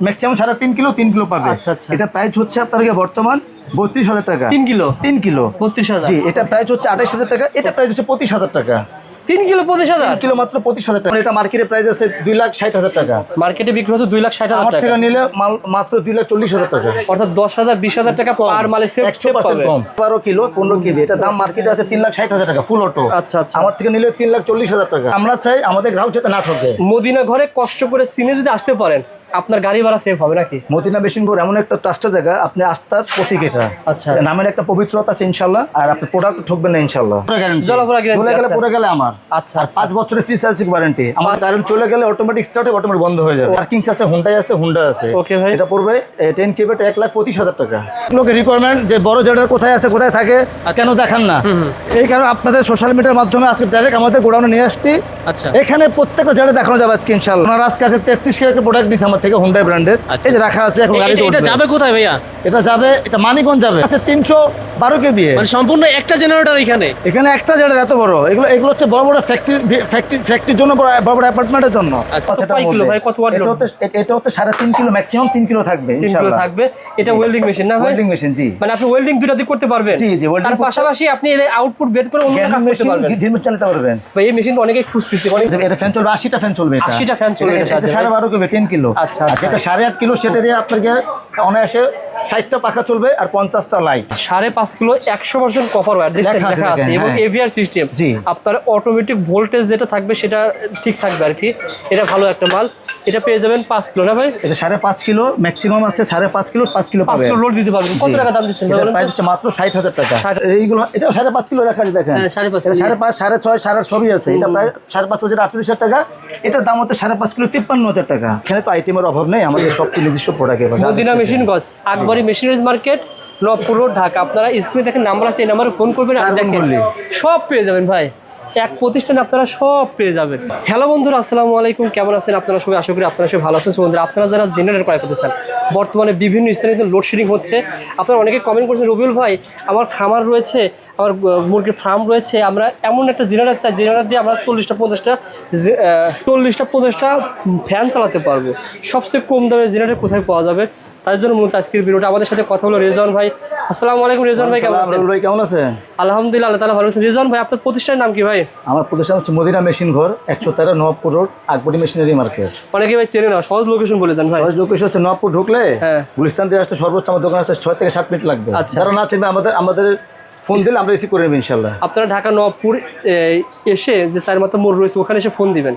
Maximum 3.5 kilo 3 kilo পাবে। আচ্ছা আচ্ছা, এটা প্রাইস হচ্ছে আপনার বর্তমান 32,000 টাকা। 3 কিলো 3 কিলো 32,000। জি, এটা প্রাইস হচ্ছে 28,000 টাকা। এটা প্রাইস হচ্ছে 25,000 টাকা। 3 কিলো 25,000, 3 কিলো মাত্র 25,000 টাকা। এটা মার্কেটে প্রাইস আছে 2,60,000 টাকা। মার্কেটে বিক্রি হচ্ছে 2,60,000 আমার টাকা। থেকে নিলে মাল মাত্র 2,40,000 টাকা। অর্থাৎ 10,000 20,000 টাকা পার মালে সেভ 100% পাবে। কম। 12 কিলো 15 কেজি এটা দাম মার্কেটে আছে 3,60,000 টাকা ফুল অটো। আচ্ছা আচ্ছা, আমার থেকে নিলে 3,40,000 টাকা। আমরা চাই আমাদের গ্রাহক যাতে না ঠকে। মদিনা ঘরে কষ্ট করে সিনে যদি আসতে পারেন, আপনার গাড়ি ভাড়া সেভ হবে নাকি? মদিনা মেশিন ঘর এমন একটা ট্রাস্টের জায়গা, আপনি আস্থার প্রতীক এটা। আচ্ছা, নামের একটা পবিত্রতা আছে ইনশাআল্লাহ। আর আপনি প্রোডাক্ট ঠকবেন না ইনশাআল্লাহ। জলাফোড়া গ্যারান্টি চলে গেলে আছে। পড়ে গেলে আমার। আচ্ছা আর 5 বছরের ফ্রি সার্ভিস ওয়ারেন্টি। আমার কারেন্ট চলে গেলে অটোমেটিক স্টার্ট হবে, অটোমেটিক বন্ধ হয়ে যাবে। পার্কিং আছে, হুন্ডা আছে। ওকে ভাই, এটা পড়বে 10 কেবি 1,25,000 টাকা। লোকে রিকোয়ারমেন্ট যে বড় জেডার কোথায় আছে, কোথায় থাকে, কেন দেখান না? এই কারণে আপনাদের সোশ্যাল মিডিয়ার মাধ্যমে আজকে ডাইরেক্ট আমাদের গোডাউনে নিয়ে আসছি। আচ্ছা, এখানে প্রত্যেকটা জেডা দেখানো যাবে আজকে ইনশাআল্লাহ। আমার আজকে আছে 33 কেজি প্রোডাক্ট নিছে আমার থেকে হুন্ডা ব্র্যান্ডের। এই যে রাখা আছে এখন গাড়িতে। এটা যাবে কোথায় ভাইয়া? এটা যাবে, এটা মানিকগঞ্জ যাবে। আছে 312 কেবি। মানে সম্পূর্ণ একটা জেনারেটর এখানে একটা জেডা এত বড়। এগুলো হচ্ছে বড় বড় ফ্যাক্টরির জন্য, বড় বড় অ্যাপার্টমেন্টের জন্য। আচ্ছা, কয় কিলো ভাই, কত ওয়াট? এটা হচ্ছে 3.5 কিলো, ম্যাক্সিমাম 3 কিলো থাকবে 3 কিলো থাকবে। এটা ওয়েল্ডিং মেশিন না ভাই? ওয়েল্ডিং মেশিন, জি। মানে আপনি ওয়েল্ডিং দুটো দিয়ে করতে পারবেন। জি জি, তার পাশাপাশি আপনি এর আউটপুট বের করে অন্য কাজ করতে পারবেন। ডিমে চালাতে পারবেন ভাই এই মেশিন তো অনেকেই খুঁজতেছে। এটা ফ্যান চলবে 80টা ফ্যান চলবে। এটা 80টা ফ্যান চলবে। এটা 12.5 কেবি 10 কিলো। আচ্ছা, আর যেটা 8.5 কিলো সেটা দিয়ে আপনাকে অনায়াসে 60টা পাখা চলবে আর 50টা লাইট। 5.5 কিলো 100% কপার ওয়্যার লেখা আছে এবং এভিআর সিস্টেম। আপনার অটোমেটিক ভোল্টেজ যেটা থাকবে সেটা ঠিক থাকবে আর কি। এটা ভালো একটা মাল। এটা পেয়ে যাবেন 5 কিলো না ভাই? এটা 5.5 কিলো ম্যাক্সিমাম আছে। 5.5 কিলো 5 কিলো পাবেন। 5 কিলো লোড দিতে পারবেন। কত টাকা দাম দিচ্ছেন ভাই? প্রাইস হচ্ছে মাত্র 60,000 টাকা। এইগুলো এটা 5.5 কিলো রাখা আছে দেখেন। 5.5 5.5 6.5 7.5 সবই আছে। এটা প্রায় 5.5 হাজার 38,000 টাকা। এটার দাম হচ্ছে 5.5 কিলো 53,000 টাকা। এখানে তো আইটেমের অভাব নেই, আমাদের সব নিজস্ব প্রোডাক্ট। মদিনা মেশিন গস, Akbari machineries market, Nawabpur road, Dhaka. আপনারা স্ক্রিনে দেখেন নাম্বার আছে, এই নাম্বারে ফোন করবেন আর দেখেন সব পেয়ে যাবেন ভাই। এক প্রতিষ্ঠানে আপনারা সব পেয়ে যাবেন। হ্যালো বন্ধুরা, আসসালামু আলাইকুম। কেমন আছেন আপনারা সবাই? আশা করি আপনারা সবাই ভালো আছেন। বন্ধুরা, আপনারা যারা জেনারেটর ক্রয় করতে চান, বর্তমানে বিভিন্ন স্থানে কিন্তু লোডশেডিং হচ্ছে। আপনারা অনেকে কমেন্ট করছেন, রবিউল ভাই আমার খামার রয়েছে, আমার মুরগির ফার্ম রয়েছে, আমরা এমন একটা জেনারেটর চাই, জেনারেটর দিয়ে আমরা 40টা 50টা ফ্যান চালাতে পারবো। সবচেয়ে কম দামে জেনারেটর কোথায় পাওয়া যাবে, তার জন্য মূলত আজকের ভিডিওটা। আমাদের সাথে কথা হলো রেজওয়ান ভাই। আসসালামু আলাইকুম রেজওয়ান ভাই, কেমন আছেন? ভাই কেমন আছেন? আলহামদুলিল্লাহ, আল্লাহ তাআলা ভালো আছেন। রেজওয়ান ভাই আপনার প্রতিষ্ঠানের নাম কি ভাই? আমার প্রতিষ্ঠান হচ্ছে মদিনা মেশিন ঘর, 113 Nabapur road, Akbari machinery market. অনেকে ভাই চেনে না, সহজ লোকেশন বলে দেন ভাই। সহজ লোকেশন হচ্ছে নবপুর ঢুকলে গুলিস্তান দিয়ে আসতে সর্বোচ্চ আমার দোকান আসতে 6 থেকে 7 মিনিট লাগবে। যারা না চিনবে আমাদের ফোন দিলে আমরা রিসিভ করে নেব ইনশাআল্লাহ। আপনারা ঢাকা নবপুর এসে যে 4 মাথা মোড় রয়েছে ওখানে এসে ফোন দিবেন।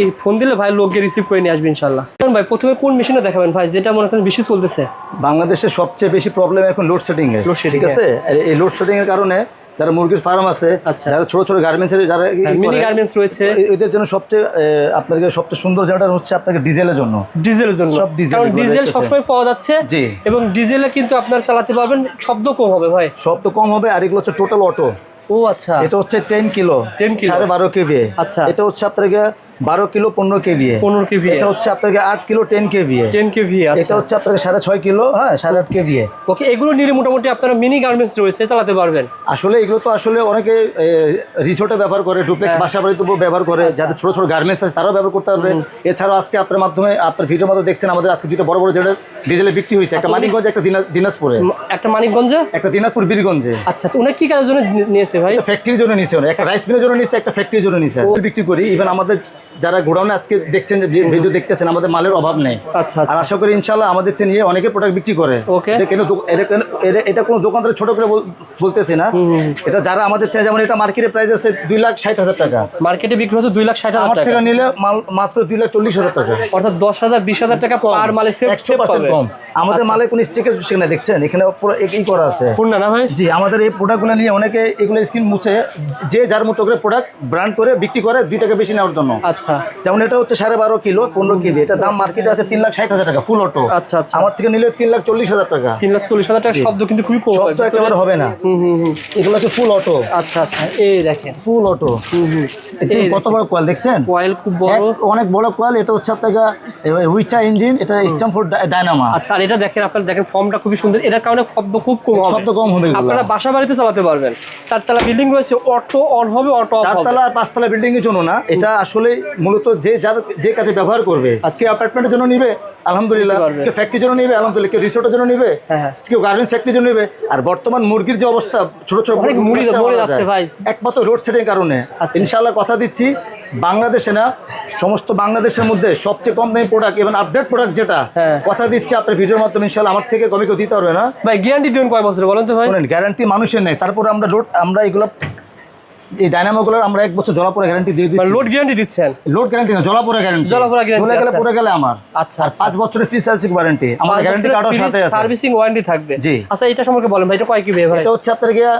এই ফোন দিলে ভাই লোককে রিসিভ করে নিয়ে আসবে ইনশাআল্লাহ। ভাই প্রথমে কোন মেশিনটা দেখাবেন ভাই, যেটা মনে করেন বেশি চলতেছে? বাংলাদেশের সবচেয়ে বেশি প্রবলেম এখন লোডশেডিং এর। ঠিক আছে, এই লোডশেডিং এর কারণে যারা মুরগির ফার্ম আছে, যারা ছোট ছোট গার্মেন্টসের, যারা মিনি গার্মেন্টস রয়েছে, এদের জন্য সবচেয়ে সুন্দর জেনারেটর হচ্ছে আপনাকে ডিজেলের জন্য। সব ডিজেল, কারণ ডিজেল সবসময় পাওয়া যাচ্ছে এবং ডিজেলে কিন্তু আপনার চালাতে পারবেন, শব্দ কম হবে ভাই, শব্দ কম হবে। আর এগুলো হচ্ছে টোটাল অটো। ও আচ্ছা, এটা হচ্ছে 10 কিলো 12 কেভি। আচ্ছা, এটা হচ্ছে আপনাকে 12 কিলো 15 কেভি। এটা হচ্ছে আপনাকে 8 কিলো 10 কেভি। এটা হচ্ছে আপনাকে 6.5 কিলো 8.5 কেভি। ওকে, এগুলো নিলে মোটামুটি আপনারা মিনি গার্মেন্টস রয়েছে চালাতে পারবেন। আসলে এগুলো তো আসলে অনেকে রিসোর্টে ব্যবহার করে, ডুপ্লেক্স বাসা বাড়িতে ব্যবহার করে, যাদের ছোট ছোট গার্মেন্টস আছে তারাও ব্যবহার করতে পারবে। এছাড়াও আজকে আপনার মাধ্যমে, আপনার ভিডিওর মাধ্যমে দেখছেন আমাদের আজকে দুটো বড় বড় জেনারেটর ডিজেলে বিক্রি হয়েছে। একটা মানিকগঞ্জে, একটা দিনাজপুরে। একটা মানিকগঞ্জে, একটা দিনাজপুর বীরগঞ্জে। আচ্ছা, উনি কি কাজের জন্য নিয়েছে ভাই? ফ্যাক্টরির জন্য নিয়েছে, একটা রাইস মিলের জন্য নিয়েছে, একটা ফ্যাক্টরির জন্য নিয়েছে। বিক্রি করি। ইভেন আমাদের যারা গোডাউনে আজকে দেখছেন, ভিডিও দেখতেছেন, আমাদের মালের অভাব নেই। আচ্ছা, আর আশা করি ইনশাআল্লাহ আমাদের থেকে নিয়ে অনেকে প্রোডাক্ট বিক্রি করে। এটা কোনো দোকানদার ছোট করে বলতেছি না। এটা যারা আমাদের থেকে, যেমন এটা মার্কেটে প্রাইস আছে 2,60,000 টাকা। মার্কেটে বিক্রি হচ্ছে 2,60,000 টাকা। আমার থেকে নিলে মাল মাত্র 2,40,000 টাকা। অর্থাৎ 10,000 20,000 টাকা পার মালে সেভ 100% কম। আমাদের মালে কোনো স্টিকার সেখানে দেখছেন, এখানে পুরো একই করা আছে পূর্ণ না ভাই? জি, আমাদের এই প্রোডাক্টগুলো নিয়ে অনেকে এগুলো স্ক্রিন মুছে যে যার মতো করে প্রোডাক্ট ব্র্যান্ড করে বিক্রি করে 2 টাকা বেশি নেওয়ার জন্য। আচ্ছা, যেমন এটা হচ্ছে 12.5 কিলো 15 কেবি। এটা দাম মার্কেটে আছে 3,60,000 টাকা ফুল অটো। আচ্ছা আচ্ছা, আমার থেকে নিলে 3,40,000 টাকা। 3,40,000 টাকা সব শব্দ কিন্তু খুবই কম শব্দ একেবারে হবে না। এগুলো হচ্ছে ফুল অটো। আচ্ছা আচ্ছা, এই দেখেন ফুল অটো। কত বড় কয়েল দেখছেন? কয়েল খুব বড়, অনেক বড় কয়েল। এটা হচ্ছে আপনার হুইচা ইঞ্জিন, এটা স্ট্যামফোর্ড ডায়নামা। আচ্ছা, আর এটা দেখেন, আপনারা দেখেন ফর্মটা খুবই সুন্দর, এটার কারণে শব্দ খুব কম হবে, শব্দ কম হবে। আপনারা বাসা বাড়িতে চালাতে পারবেন। 4 তলা বিল্ডিং রয়েছে, অটো অন হবে, অটো অফ হবে। 4 তলা আর 5 তলা বিল্ডিং এর জন্য না, এটা আসলে মূলত যে কাজে ব্যবহার করবে। আজকে অ্যাপার্টমেন্টের জন্য নিবে, আলহামদুলিল্লাহ। কেউ ফ্যাক্টরির জন্য নিবে, আলহামদুলিল্লাহ। কেউ রিসোর্টের জন্য নিবে, কেউ গার্মেন্টস ফ্যাক্টরির জন্য নিবে। আর বর্তমান মুরগির যে অবস্থা, ছোট ছোট মরে যাচ্ছে ভাই, একমাত্র রোড সেটের কারণে। ইনশাআল্লাহ কথা দিচ্ছি, বাংলাদেশে না, সমস্ত বাংলাদেশের মধ্যে সবচেয়ে কম দামি প্রোডাক্ট এবং আপডেট প্রোডাক্ট যেটা, কথা দিচ্ছি আপনার ভিডিওর মাধ্যমে ইনশাআল্লাহ আমার থেকে কমে কেউ দিতে পারবে না ভাই। গ্যারান্টি দিবেন কয় বছর বলেন তো ভাই? গ্যারান্টি মানুষের নেই, তারপর আমরা এগুলো এই ডায়নামোগুলোর আমরা 1 বছর জলাপোড়া গ্যারান্টি দিয়ে দিচ্ছি। লোড গ্যারান্টি দিচ্ছেন? লোড গ্যারান্টি না, জলাপোড়া গ্যারান্টি। চলে গেলে পড়ে গেলে আমার। আচ্ছা, 5 বছরের ফ্রি সার্ভিস ওয়ারেন্টি, আমার গ্যারান্টি কার্ডও সাথে আছে, সার্ভিসিং ওয়ারেন্টি থাকবে। জি। আচ্ছা, এটা সম্পর্কে বলেন ভাই, এটা কয় কেভি ভাই? এটা হচ্ছে আপনার গিয়া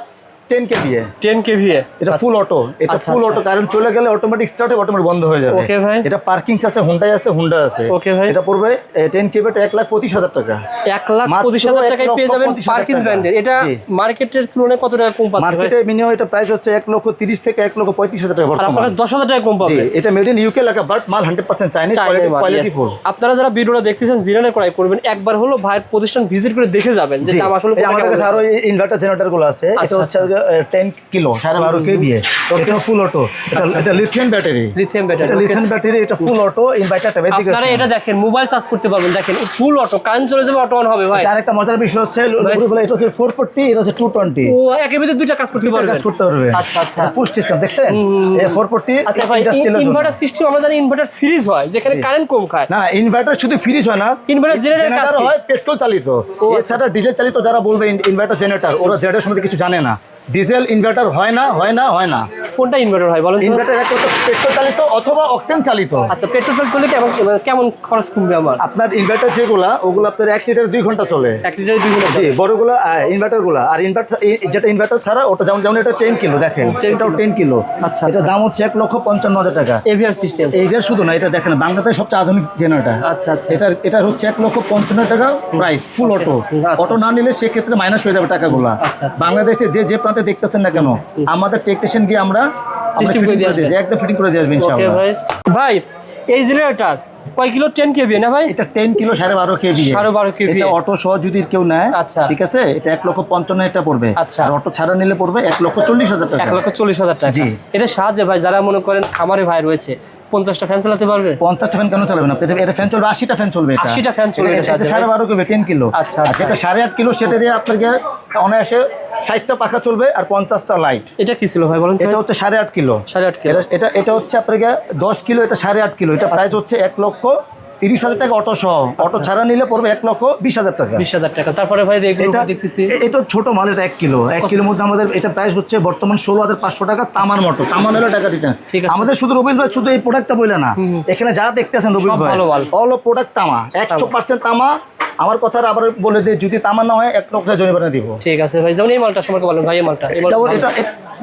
10 কেভিএ। 10 কেভিএ, এটা ফুল অটো। এটা ফুল অটো, কারণ চলে গেলে অটোমেটিক স্টার্ট হবে, অটোমেটিক বন্ধ হয়ে যাবে। ওকে ভাই। এটা পার্কিং আছে, হুন্ডাই আছে, হুন্ডা আছে। ওকে ভাই। এটা পড়বে 10 কেভিএ 1,25,000 টাকা। 1,25,000 টাকায় পেয়ে যাবেন পার্কিং ব্র্যান্ডের। এটা মার্কেটের তুলনায় কত টাকা কম পাচ্ছেন? মার্কেটে মিনিমাম এটা প্রাইস আছে 1,30,000 থেকে 1,35,000 টাকা বর্তমানে। আপনারা 10,000 টাকা কম পাবেন। এটা মেড ইন ইউকে লেখা, বাট মাল 100% চাইনিজ কোয়ালিটি ফুল। আপনারা যারা ভিডিওটা দেখতেছেন জিরানে ক্রয় করবেন, একবার হলো ভাইয়ের প্রতিষ্ঠান ভিজিট করে দেখে যাবেন যে দাম আসলে। আমাদের কাছে আরো ইনভার্টার জেনারেটর গুলো আছে। এটা হচ্ছে 10 কিলো 12.5 কেভিএ। এটা ফুল অটো। এটা লিথিয়াম ব্যাটারি। এটা লিথিয়াম ব্যাটারি, এটা ফুল অটো ইনভার্টারটা। আপনারা এটা দেখেন, মোবাইল চার্জ করতে পারবেন। দেখেন ফুল অটো, কারেন্ট চলে যাবে, অটো অন হবে ভাই। আরেকটা মজার বিষয় হচ্ছে, এটা হচ্ছে 440, এটা হচ্ছে 220। ও একের ভিতরে দুইটা কাজ করতে পারবে। আচ্ছা আচ্ছা, পুশ সিস্টেম দেখছেন? এই 440। আচ্ছা ভাই, ইনভার্টার সিস্টেম আমরা জানি ইনভার্টার ফ্রিজ হয়, যেখানে কারেন্ট কম খায়। না, ইনভার্টার শুধু ফ্রিজ হয় না, ইনভার্টার জেনারেটর হয় পেট্রোল চালিত। এছাড়া ডিজেল চালিত যারা বলবে ইনভার্টার জেনারেটর, ওরা জেনারেটর সম্বন্ধে কিছু জানে না। ডিজেল ইনভার্টার হয় না। কোনটা ইনভার্টার হয় বলেন? ইনভার্টার একটা পেট্রোল চালিত অথবা অকটেন চালিত। আচ্ছা, পেট্রোল চললে কেমন খরচ কমবে আমার? আপনার ইনভার্টার যেগুলা, ওগুলো আপনার 1 লিটারে 2 ঘন্টা চলে। 1 লিটারে 2 ঘন্টা? জি, বড়গুলো ইনভার্টার গুলা। আর ইনভার্টার যেটা ইনভার্টার ছাড়া, ওটা যেমন এটা 10 কিলো দেখেন, এটাও 10 কিলো। আচ্ছা, এটা দাম হচ্ছে 1,55,000 টাকা। AVR system. এভিআর শুধু না, এটা দেখেন বাংলাদেশের সবচেয়ে আধুনিক জেনারেটর। আচ্ছা আচ্ছা, এটা হচ্ছে 1,55,000 টাকা প্রাইস, ফুল অটো। অটো না নিলে সেক্ষেত্রে মাইনাস হয়ে যাবে টাকাগুলো। বাংলাদেশে যে প্রান্তে দেখতেছেন না কেন, আমাদের টেকনিশিয়ান গিয়ে আমরা সিস্টেম করে দিয়ে আসবে, একদম ফিটিং করে দিয়ে আসবে ইনশাআল্লাহ। ওকে ভাই। ভাই, এই জেনারেটর কয় কিলো? 10 কেভি না ভাই? এটা 10 কিলো 12.5 কেভি। 12.5 কেভি। এটা অটো সহ যদি কেউ নেয়, আচ্ছা, ঠিক আছে, এটা 1,55,000 টাকা পড়বে। আচ্ছা, আর অটো ছাড়া নিলে পড়বে 1,40,000 টাকা। 1,40,000 টাকা। জি। এটা সাহায্যে ভাই, যারা মনে করেন খামারে ভাই রয়েছে, 50টা ফ্যান চালাতে পারবে। 50টা ফ্যান কেন চালাবে না? এটা ফ্যান চলবে, 80টা ফ্যান চলবে। এটা 80টা ফ্যান চলবে। এটা 12.5 কেভি 10 কিলো। আচ্ছা, আর যেটা 8.5 কিলো, সেটা দিয়ে আপনাকে অনায়াসে 60টা পাখা চলবে আর 50টা লাইট। এটা কি ছিল ভাই বলেন? এটা হচ্ছে 8.5 কিলো। 8.5 কিলো। এটা হচ্ছে আপনাকে 10 কিলো, এটা 8.5 কিলো। এটা প্রাইস হচ্ছে 1,30,000 টাকা অটো সহ। অটো ছাড়া নিলে পড়বে 1,20,000 টাকা। 20,000 টাকা। তারপরে ভাই দেখতেছি এটা ছোট মাল, এটা 1 কিলো। 1 কিলোর মধ্যে আমাদের এটা প্রাইস হচ্ছে বর্তমান 16,500 টাকা। তামার মোটর, তামা নিলে টাকা দিতেন। আমাদের শুধু রবিল ভাই শুধু এই প্রোডাক্টটা বলে না, এখানে যা দেখতেছেন রবিল ভাই অল প্রোডাক্ট তামা, 100% তামা। আমার কথা আবার বলে দিই, যদি তামা না হয় 1 লক্ষ টাকা জরিমানা দিব। ঠিক আছে ভাই। যেমন এই মালটা সম্পর্কে বলেন ভাই। এই মালটা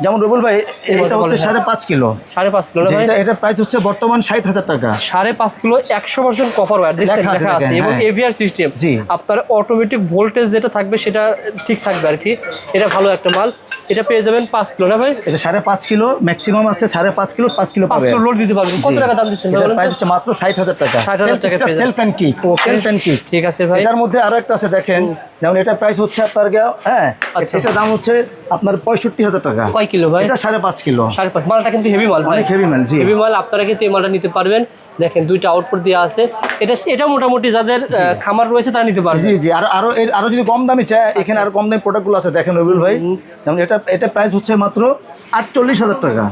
যেমন রবিল ভাই, এটা হচ্ছে 5.5 কিলো। 5.5 কিলো না ভাই? এটা প্রাইস হচ্ছে বর্তমান 60,000 টাকা। 5.5 কিলো 100% কপার ওয়্যার লেখা আছে এবং এভিআর সিস্টেম। আপনার অটোমেটিক ভোল্টেজ যেটা থাকবে সেটা ঠিক থাকবে আর কি। এটা ভালো একটা মাল। এটা পেয়ে যাবেন 5 কিলো না ভাই? এটা 5.5 কিলো ম্যাক্সিমাম আছে। 5.5 কিলো 5 কিলো পাবেন। 5 কিলো লোড দিতে পারবেন। কত টাকা দাম দিচ্ছেন ভাই? প্রাইস হচ্ছে মাত্র 60,000 টাকা। 60,000 টাকা পেয়ে যাবেন। Self and kick. ঠিক আছে ভাই। এটার মধ্যে আরো একটা আছে দেখেন, যেমন এটা প্রাইস হচ্ছে আপনার এটা দাম হচ্ছে আপনার 65,000 টাকা। কয় কিলো ভাই? এটা 5.5 কিলো। 5.5 মালটা কিন্তু হেভি মাল, অনেক হেভি মাল। জি, হেভি মাল। আপনারা কিন্তু এই মালটা নিতে পারবেন। দেখেন দুইটা আউটপুট দেওয়া আছে। এটা মোটামুটি যাদের খামার রয়েছে তারা নিতে পারবে। জি জি। আরো যদি কম দামি চায়, এখানে আরো কম দামি প্রোডাক্টগুলো আছে দেখেন রবিউল ভাই। যেমন এটা প্রাইস হচ্ছে মাত্র 48,000 টাকা।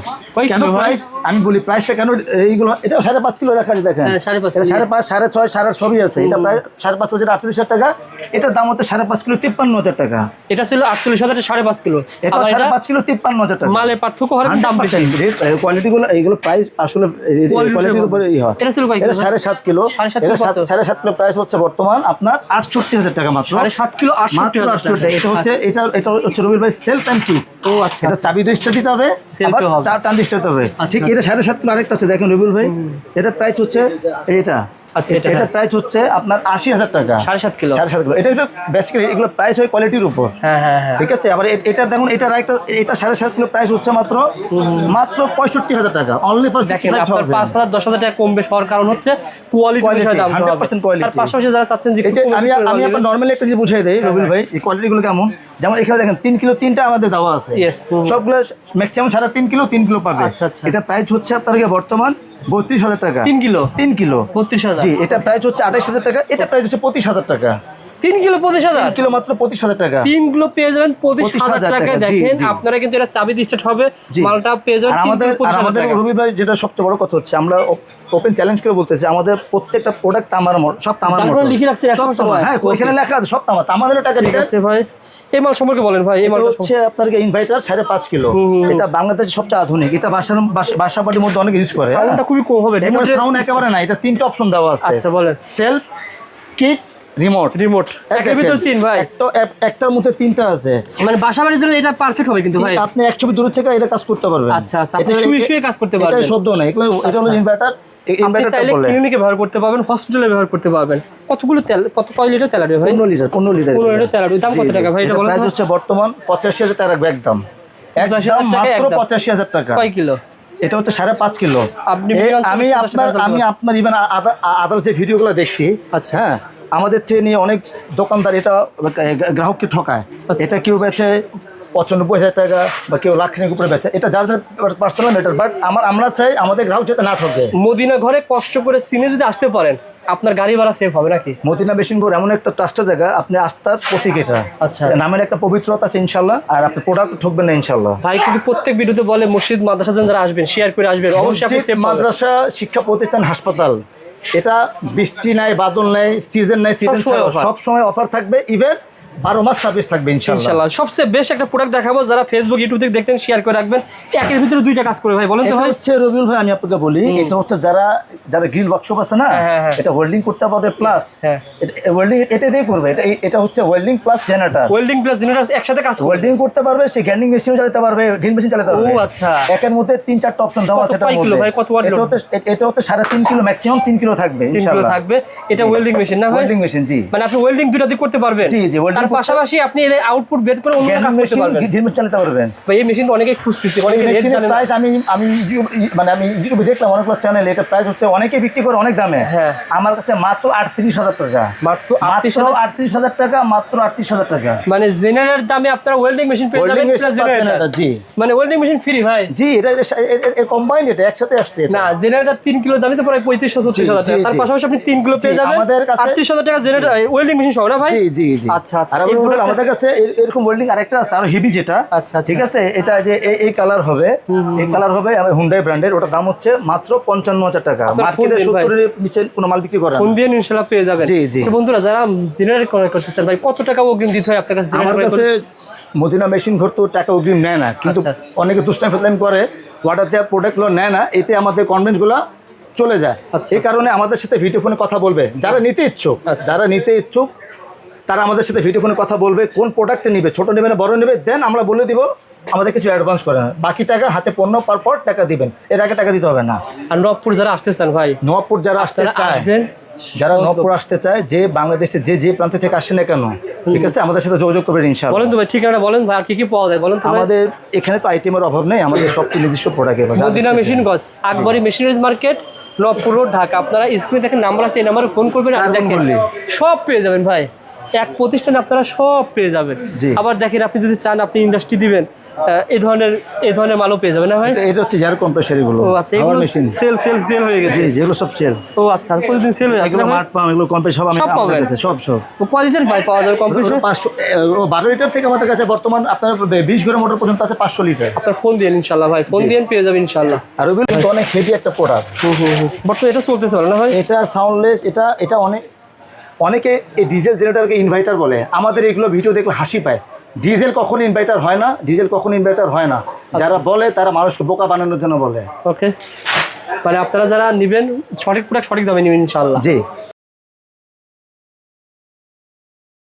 কেন প্রাইস আমি বলি, প্রাইসটা কেন এইগুলো, এটা 5.5 কিলো রাখা আছে দেখেন। 5.5 5.5 6.5 7.5 সবই আছে। এটা প্রায় 5.5 হচ্ছে 48,000 টাকা। এটার দাম হচ্ছে 5.5 কিলো 53,000 টাকা। এটা ছিল 48,000 5.5 কিলো। এটা 5.5 কিলো 53,000 টাকা। মালে পার্থক্য হয়, দাম বেশি। কোয়ালিটিগুলো এইগুলো প্রাইস আসলে কোয়ালিটির উপরে হয়। এটা ছিল কয় কিলো? 7.5 কিলো। 7.5 কিলো প্রাইস হচ্ছে বর্তমান আপনার 68,000 টাকা মাত্র। 7.5 কিলো 68,000 টাকা। এটা হচ্ছে রবিউল ভাই সেলফ এন্ড কিক। ও আচ্ছা। এটা চাবি দিয়ে স্টার্ট দিতে হবে, আবার টান দিয়ে স্টার্ট দিতে হবে। ঠিক এটা 7.5 কিলো আরেকটা আছে দেখেন রবিউল ভাই। এটা প্রাইস হচ্ছে এটা আচ্ছা, এটা এটা প্রাইস হচ্ছে আপনার 80,000 টাকা। 7.5 কিলো। 7.5 কিলো। এটা হচ্ছে বেসিক্যালি এগুলো প্রাইস হয় কোয়ালিটির উপর। হ্যাঁ হ্যাঁ হ্যাঁ। ঠিক আছে। আবার এটা দেখুন, এটা 7.5 কিলো প্রাইস হচ্ছে মাত্র 65,000 টাকা। অনলি ফর দেখেন আপনার 5,000 10,000 টাকা কমবে হওয়ার কারণ হচ্ছে কোয়ালিটি বিষয়ে দাম হবে। 100% কোয়ালিটি। তার পাশাপাশি যারা চাচ্ছেন যে এই যে আমি আপনার নরমালি একটা জিনিস বুঝিয়ে দেই রবিল ভাই, এই কোয়ালিটিগুলো কেমন। যেমন এখানে দেখেন 3 কিলো 3টা আমাদের দেওয়া আছে। Yes, সবগুলো ম্যাক্সিমাম 3.5 কিলো 3 কিলো পাবে। আচ্ছা, আচ্ছা। এটা প্রাইস হচ্ছে আপনার বর্তমান 32,000 টাকা। 3 কিলো 3 কিলো 32,000। জি, এটা প্রাইস হচ্ছে 28,000 টাকা। এটা প্রাইস হচ্ছে 25,000 টাকা। 3 কিলো 25,000। 3 কিলো মাত্র 25,000 টাকা। 3 কিলো পেয়ে যাবেন 25,000 টাকায়। টাকা, জি, দেখেন জি। আপনারা কিন্তু এটা চাবি স্টার্ট হবে, জি। মালটা পেয়ে যাবেন আর 3 আমাদের কিলো 25,000 টাকা। রবি ভাই যেটা সবচেয়ে বড় কথা হচ্ছে, আমরা ওপেন চ্যালেঞ্জ করে বলতেছি, আমাদের প্রত্যেকটা প্রোডাক্ট তামার সব তামার তারপরে মোটর। লিখে রাখছেন সব 100% তামার। হ্যাঁ, ওইখানে লেখা আছে সব তামার। তামার হলো টাকা ঠিক দিতে। আছে ভাই, এই মাল সম্পর্কে বলেন ভাই। এই এটা মালটা হচ্ছে আপনার ইনভার্টার 5.5 কিলো। এটা বাংলাদেশের সবচেয়ে আধুনিক। এটা বাসা বাড়ির মধ্যে অনেক ইউজ করে। সাউন্ডটা খুবই কম হবে। সাউন্ড একেবারে না। এটা 3টা অপশন দেওয়া আছে। আচ্ছা বলেন। Self, kick, remote. একের ভিতর 3 ভাই। একটার মধ্যে 3টা আছে। মানে বাসা বাড়ির জন্য এটা পারফেক্ট হবে কিন্তু ভাই। আপনি 1 ছবি দূরে থেকে এটা কাজ করতে পারবেন। আচ্ছা আচ্ছা, আপনি শুয়ে কাজ করতে পারবেন। এটা শব্দ না, এগুলো এটা হলো ইনভার্টার। আপনি চাইলে ক্লিনিকে ব্যবহার করতে পারবেন, হসপিটালে ব্যবহার করতে পারবেন। কতগুলো তেল, কয় লিটার তেল আসবে ভাই? 15 লিটার। 15 লিটার তেল আসবে। দাম কত টাকা ভাই এটা বলেন? প্রাইস হচ্ছে বর্তমান 85,000 টাকা একদম। 85,000 টাকা মাত্র একদম। 85,000 টাকা। কয় কিলো? এটা হচ্ছে 5.5 কিলো। আপনি আমি আপনার ইভেন আদার যে ভিডিওগুলো দেখছি, আচ্ছা হ্যাঁ, আমাদের থেকে নিয়ে অনেক দোকানদার এটা গ্রাহককে ঠকায়। এটা কেউ বেচে 95,000 টাকা বা কেউ লাখের উপরে বেচে। এটা যার যার পার্সোনাল ম্যাটার। বাট আমরা চাই আমাদের গ্রাহক যাতে না ঠকে। মদিনা ঘরে কষ্ট করে সিনে যদি আসতে পারেন, আপনার গাড়ি ভাড়া সেভ হবে নাকি? মদিনা মেশিন ঘর এমন একটা ট্রাস্টের জায়গা, আপনি আস্থার প্রতীক। এটা আচ্ছা। নামের একটা পবিত্রতা আছে ইনশাল্লাহ। আর আপনি প্রোডাক্ট ঠকবেন না ইনশাল্লাহ। ভাই কিন্তু প্রত্যেক ভিডিওতে বলে মসজিদ মাদ্রাসা যারা আসবেন শেয়ার করে আসবেন, অবশ্যই আপনি মসজিদ, সেভ পাবেন। মাদ্রাসা, শিক্ষা প্রতিষ্ঠান, হাসপাতাল, এটা বৃষ্টি নাই, বাদল নাই, সিজন নাই, সিজন সব সময় অফার থাকবে। ইভেন 12 মাস সার্ভিস থাকবে ইনশাল্লাহ। ইনশাআল্লাহ। সবচেয়ে বেস্ট একটা প্রোডাক্ট দেখাবো, যারা ফেসবুক ইউটিউব থেকে দেখতেন শেয়ার করে রাখবেন। একের ভিতরে 2টা কাজ করে ভাই, বলেন তো এটা ভাই। হচ্ছে রবিউল ভাই, আমি আপনাকে বলি, এটা হচ্ছে যারা গ্রিল ওয়ার্কশপ আছে না, হ্যাঁ। এটা ওয়েল্ডিং করতে পারবে প্লাস হ্যাঁ। ওয়েল্ডিং এটা দিয়ে করবে। এটা হচ্ছে welding plus generator. Welding plus generator একসাথে কাজ করবে। ওয়েল্ডিং করতে পারবে, সে গ্যান্ডিং মেশিনও চালাতে পারবে, ড্রিল মেশিন চালাতে পারবে। ও আচ্ছা। একের মধ্যে 3-4টা অপশন দেওয়া আছে। কয় কিলো ভাই, কত ওয়াট? এটা হচ্ছে 3.5 কিলো, ম্যাক্সিমাম 3 কিলো থাকবে 3 কিলো ইনশাআল্লাহ। থাকবে। এটা ওয়েল্ডিং মেশিন না ভাই? ওয়েল্ডিং মেশিন, জি। মানে আপনি ওয়েল্ডিং দুটো দিয়ে করতে পারবেন। জি, জি, welding তার পাশাপাশি আপনি এর আউটপুট বের করে অন্য কাজ করতে পারবেন। ড্রিল মেশিন চালাতে পারবেন। ভাই এই মেশিন অনেকেই খুঁজতেছে, অনেকে রেট মেশিনের জানে না। প্রাইস আমি ইউটিউবে দেখলাম অনেকগুলো চ্যানেলে, এটা প্রাইস হচ্ছে অনেকে বিক্রি করে অনেক দামে। হ্যাঁ। আমার কাছে মাত্র 38,000 টাকা। মাত্র 38,000 টাকা, মাত্র 38,000 টাকা। মানে জেনারেটর দামে আপনারা ওয়েল্ডিং মেশিন পেয়ে যাবেন প্লাস জেনারেটর। জি, মানে ওয়েল্ডিং মেশিন ফ্রি ভাই। জি, এটা কম্বাইন্ড, এটা একসাথে আসছে। না, জেনারেটর 3 কিলো দামই তো প্রায় 35,000-36,000 টাকা। তার পাশাপাশি আপনি 3 কিলো পেয়ে যাবেন আমাদের কাছে 38,000 টাকা জেনারেটর ওয়েল্ডিং মেশিন সহ না ভাই? জি, জি, জি। আচ্ছা আচ্ছা। আর আমাদের কাছে এরকম ওয়েল্ডিং আরেকটা আছে, আর হেভি যেটা। আচ্ছা আচ্ছা। ঠিক আছে, এটা যে এই কালার হবে, এই কালার হবে হুন্ডাই ব্র্যান্ডের। ওটার দাম হচ্ছে মাত্র 55,000 টাকা। মার্কেটে 70 এর নিচে কোনো মাল বিক্রি করে না। ফোন দিয়ে ইনশাআল্লাহ পেয়ে যাবেন। জি, জি। তো বন্ধুরা যারা জেনারেটর ক্রয় করতেছেন ভাই, কত টাকা অগ্রিম দিতে হয় আপনার কাছে? আমার কাছে মদিনা মেশিন ঘর তো টাকা অগ্রিম নেয় না, কিন্তু আচ্ছা। অনেকে দুষ্টামি ফেতলামি করে, অর্ডার দেওয়া প্রোডাক্টগুলো নেয় না। এতে আমাদের কনভেন্সগুলো চলে যায়। আচ্ছা। এই কারণে আমাদের সাথে ভিডিও ফোনে কথা বলবে যারা নিতে ইচ্ছুক। যারা নিতে ইচ্ছুক তারা আমাদের সাথে ভিডিও ফোনে কথা বলবে, কোন প্রোডাক্টে নিবে, ছোট নেবে না বড় নেবে, দেন আমরা বলে দিব। আমাদের কিছু অ্যাডভান্স করে না, বাকি টাকা হাতে পণ্য পাওয়ার পর টাকা দিবেন, এর আগে টাকা দিতে হবে না। আর নবপুর যারা আসতেছেন ভাই, নবাবপুর যারা আসতে চায়, যারা নবাবপুর আসতে চায়, যে বাংলাদেশে যে প্রান্ত থেকে আসে না কেন, ঠিক আছে, আমাদের সাথে যোগাযোগ করবেন ইনশাআল্লাহ। বলেন তো ভাই ঠিকানাটা বলেন ভাই, আর কি কি পাওয়া যায় বলেন তো ভাই? আমাদের এখানে তো আইটেমের অভাব নেই, আমাদের সব নিজস্ব প্রোডাক্ট। মদিনা মেশিন গস, Akbari machineries market, Nawabpur road, Dhaka. আপনারা স্ক্রিনে দেখেন নাম্বার আছে, এই নাম্বারে ফোন করবেন আর দেখেন সব পেয়ে যাবেন ভাই। এক প্রতিষ্ঠানে আপনারা সব পেয়ে যাবেন। আবার দেখেন আপনি যদি চান আপনি ইন্ডাস্ট্রি দিবেন, এই ধরনের মালও পেয়ে যাবেন না ভাই? এটা হচ্ছে এয়ার কম্প্রেসার এগুলো। ও আচ্ছা, এগুলো সেল হয়ে গেছে। জি, যেগুলো সব সেল। ও আচ্ছা, প্রতিদিন সেল হয়ে এগুলো যাচ্ছে। মাঠ পাম, এগুলো কম্প্রেসার সব আমাদের কাছে সব। কয় লিটার ভাই পাওয়া যাবে কম্প্রেসার? 12 লিটার থেকে আমাদের কাছে বর্তমান আপনার 20 ঘোড়া মোটর পর্যন্ত আছে 500 লিটার। আপনার ফোন দিন ইনশাআল্লাহ ভাই, ফোন দিয়ে পেয়ে যাবেন ইনশাআল্লাহ। আর ওগুলো কিন্তু অনেক হেভি একটা প্রোডাক্ট। বর্তমানে এটা চলতেছে না ভাই? এটা সাউন্ডলেস, এটা অনেকে এই ডিজেল জেনারেটরকে ইনভার্টার বলে। আমাদের এগুলো ভিডিও দেখলে হাসি পায়। ডিজেল কখনো ইনভার্টার হয় না, ডিজেল কখনো ইনভার্টার হয় না। যারা বলে তারা মানুষকে বোকা বানানোর জন্য বলে। ওকে, মানে আপনারা যারা নেবেন সঠিক প্রোডাক্ট সঠিক দামে নেবেন ইনশাআল্লাহ। জি।